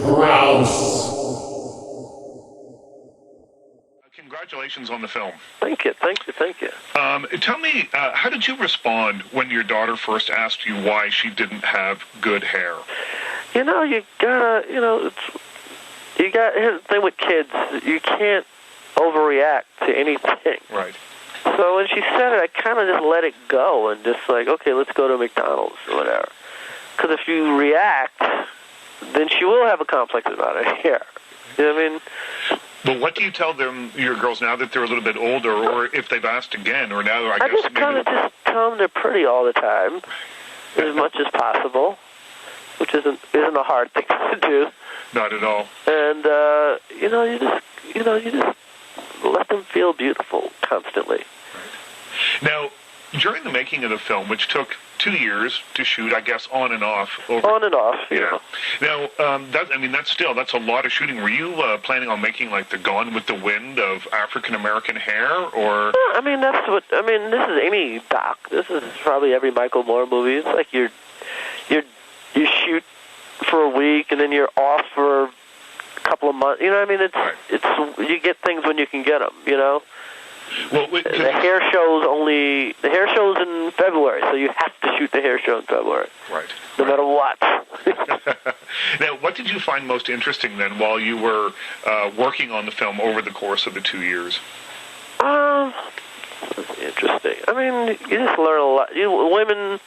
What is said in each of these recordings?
Crouse. Congratulations on the film. Thank you. Tell me, how did you respond when your daughter first asked you why she didn't have good hair? You gotta, here's the thing with kids, you can't overreact to anything. Right. So when she said it, I kind of just let it go and just like, okay, let's go to McDonald's or whatever. Because if you react, then she will have a complex about her hair. You know what I mean? Well, what do you tell them, your girls, now that they're a little bit older, or if they've asked again, or now I guess just kind of just tell them they're pretty all the time, as much as possible, which isn't a hard thing to do. Not at all. And you just let them feel beautiful constantly. Right. Now, during the making of the film, which took 2 years to shoot, I guess, on and off. On and off, yeah. Now, that's a lot of shooting. Were you planning on making like the Gone with the Wind of African American hair, or? This is any doc. This is probably every Michael Moore movie. It's like you shoot for a week and then you're off for a couple of months. You know what I mean? It's you get things when you can get them. You know. Well, the hair show's in February, so you have to shoot the hair show in February. Right. No matter what. Now, what did you find most interesting then while you were working on the film over the course of the 2 years? It's interesting. I mean, you just learn a lot. Women,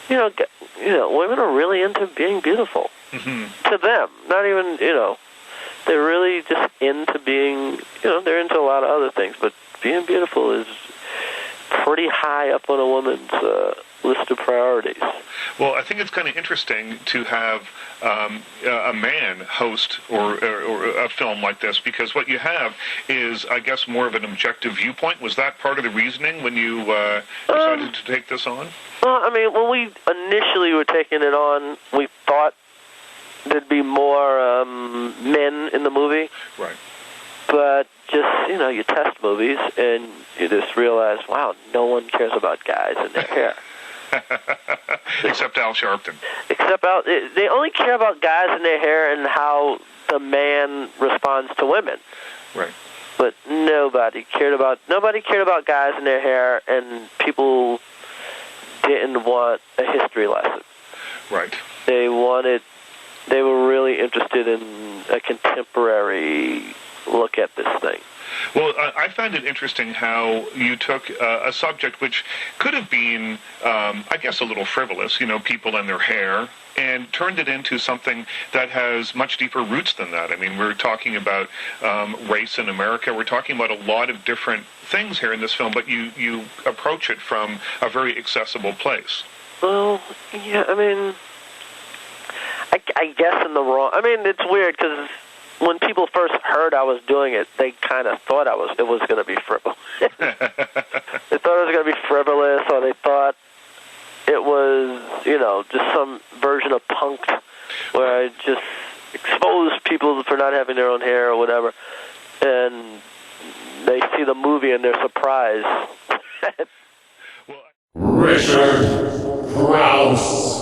women are really into being beautiful. Mm-hmm. To them, not even, they're really just into being, they're into a lot of other things, but being beautiful is pretty high up on a woman's list of priorities. Well, I think it's kind of interesting to have a man host or a film like this, because what you have is, I guess, more of an objective viewpoint. Was that part of the reasoning when you decided to take this on? Well, when we initially were taking it on, we thought there'd be more men in the movie. Right. But just, you test movies and you just realize, wow, no one cares about guys and their hair. Except Al Sharpton. They only care about guys and their hair and how the man responds to women. Right. But nobody cared about guys and their hair, and people didn't want a history lesson. Right. They were really interested in a contemporary look at this thing. Well, I found it interesting how you took a subject which could have been, I guess, a little frivolous, people and their hair, and turned it into something that has much deeper roots than that. I mean, we're talking about race in America. We're talking about a lot of different things here in this film, but you approach it from a very accessible place. Well, yeah, I guess in the wrong... it's weird, because when people first heard I was doing it, they kind of thought it was going to be frivolous. They thought it was going to be frivolous, or they thought it was, just some version of punk, where I just exposed people for not having their own hair or whatever, and they see the movie and they're surprised. Richard Crouse.